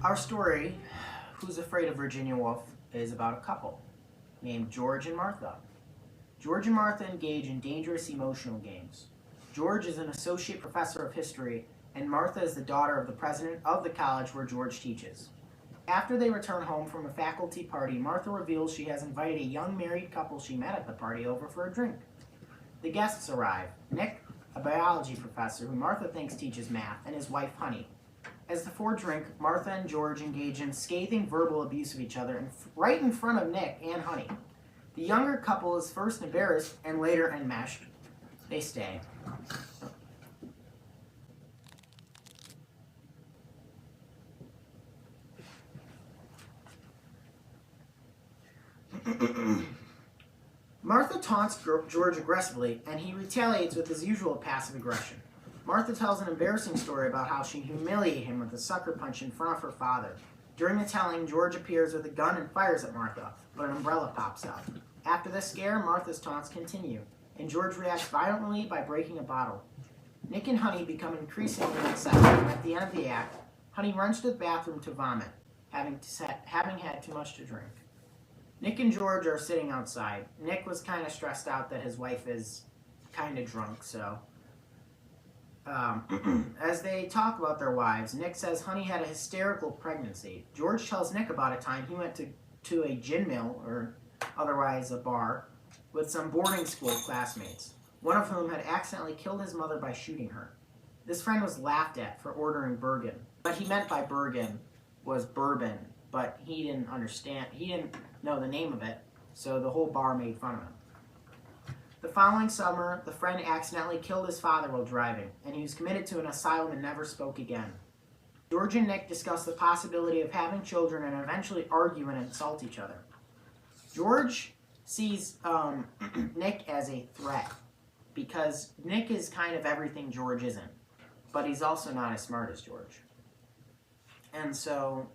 Our story, Who's Afraid of Virginia Woolf, is about a couple named George and Martha. George and Martha engage in dangerous emotional games. George is an associate professor of history, and Martha is the daughter of the president of the college where George teaches. After they return home from a faculty party, Martha reveals she has invited a young married couple she met at the party over for a drink. The guests arrive: Nick, a biology professor who Martha thinks teaches math, and his wife, Honey. As the four drink, Martha and George engage in scathing verbal abuse of each other right in front of Nick and Honey. The younger couple is first embarrassed and later enmeshed. They stay. Martha taunts George aggressively, and he retaliates with his usual passive aggression. Martha tells an embarrassing story about how she humiliated him with a sucker punch in front of her father. During the telling, George appears with a gun and fires at Martha, but an umbrella pops out. After this scare, Martha's taunts continue, and George reacts violently by breaking a bottle. Nick and Honey become increasingly upset, and at the end of the act, Honey runs to the bathroom to vomit, having had too much to drink. Nick and George are sitting outside. Nick was kind of stressed out that his wife is kind of drunk, so... as they talk about their wives, Nick says Honey had a hysterical pregnancy. George tells Nick about a time he went to a gin mill, or otherwise a bar, with some boarding school classmates, one of whom had accidentally killed his mother by shooting her. This friend was laughed at for ordering Bergen. What he meant by Bergen was bourbon, but he didn't know the name of it, so the whole bar made fun of him. The following summer, the friend accidentally killed his father while driving, and he was committed to an asylum and never spoke again. George and Nick discuss the possibility of having children and eventually argue and insult each other. George sees Nick as a threat, because Nick is kind of everything George isn't, but he's also not as smart as George. And so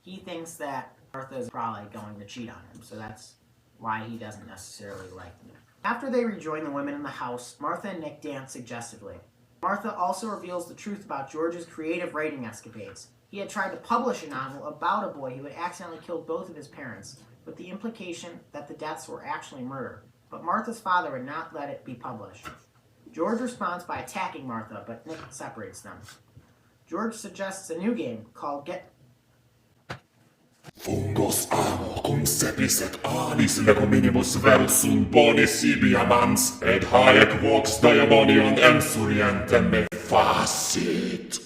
he thinks that Martha is probably going to cheat on him, so that's why he doesn't necessarily like Nick. After they rejoin the women in the house, Martha and Nick dance suggestively. Martha also reveals the truth about George's creative writing escapades. He had tried to publish a novel about a boy who had accidentally killed both of his parents, with the implication that the deaths were actually murder, but Martha's father would not let it be published. George responds by attacking Martha, but Nick separates them. George suggests a new game called Fungos amo cum sepisec anis lego minibus versum boni sibiamans, et haec vox diamonium emsurientem me facit.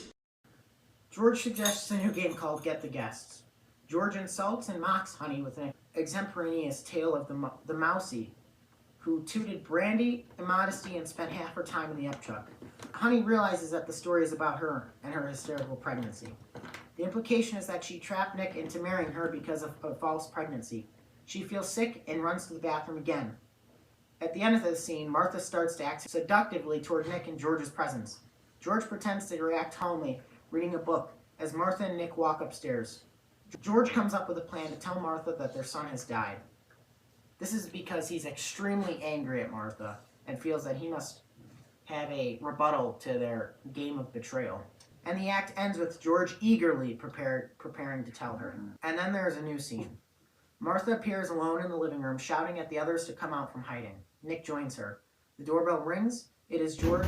George suggests a new game called Get the Guests. George insults and mocks Honey with an extemporaneous tale of the mousie, who tooted brandy, immodesty, and spent half her time in the upchuck. Honey realizes that the story is about her and her hysterical pregnancy. The implication is that she trapped Nick into marrying her because of a false pregnancy. She feels sick and runs to the bathroom again. At the end of the scene, Martha starts to act seductively toward Nick in George's presence. George pretends to react calmly, reading a book, as Martha and Nick walk upstairs. George comes up with a plan to tell Martha that their son has died. This is because he's extremely angry at Martha and feels that he must have a rebuttal to their game of betrayal. And the act ends with George eagerly preparing to tell her. And then there's a new scene. Martha appears alone in the living room, shouting at the others to come out from hiding. Nick joins her. The doorbell rings. It is George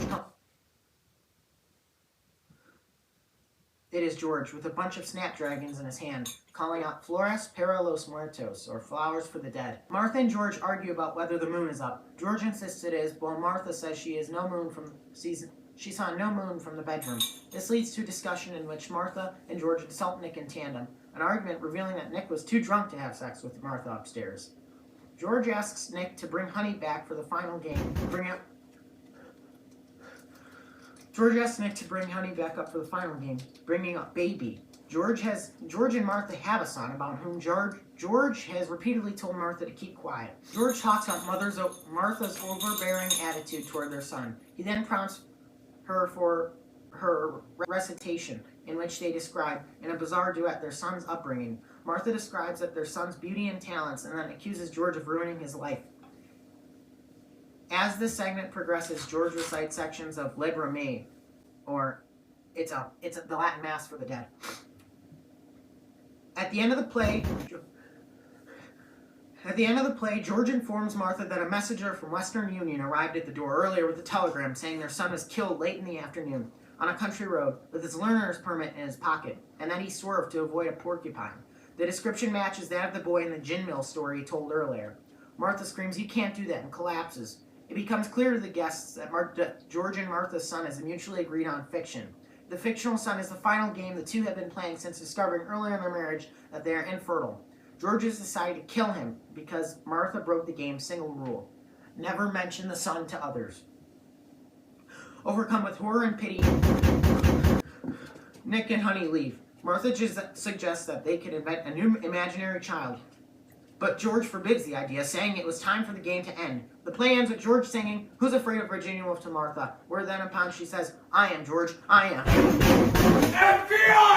with a bunch of snapdragons in his hand, calling out Flores para los muertos, or flowers for the dead. Martha and George argue about whether the moon is up. George insists it is, while Martha says she saw no moon from the bedroom. This leads to a discussion in which Martha and George insult Nick in tandem, an argument revealing that Nick was too drunk to have sex with Martha upstairs. George asks Nick to bring Honey back for the final game, bringing up Baby. George and Martha have a son about whom George has repeatedly told Martha to keep quiet. George talks about Martha's overbearing attitude toward their son. He then prompts her for her recitation, in which they describe, in a bizarre duet, their son's upbringing. Martha describes their son's beauty and talents, and then accuses George of ruining his life. As this segment progresses, George recites sections of Libra Me, or it's the Latin Mass for the dead. At the end of the play, George informs Martha that a messenger from Western Union arrived at the door earlier with a telegram saying their son was killed late in the afternoon on a country road with his learner's permit in his pocket, and then he swerved to avoid a porcupine. The description matches that of the boy in the gin mill story told earlier. Martha screams, "You can't do that," and collapses. It becomes clear to the guests that George and Martha's son is mutually agreed on fiction. The fictional son is the final game the two have been playing since discovering earlier in their marriage that they are infertile. George has decided to kill him because Martha broke the game's single rule: never mention the son to others. Overcome with horror and pity, Nick and Honey leave. Martha suggests that they could invent a new imaginary child, but George forbids the idea, saying it was time for the game to end. The play ends with George singing "Who's Afraid of Virginia Woolf" to Martha, where then upon she says, "I am, George, I am." FBI!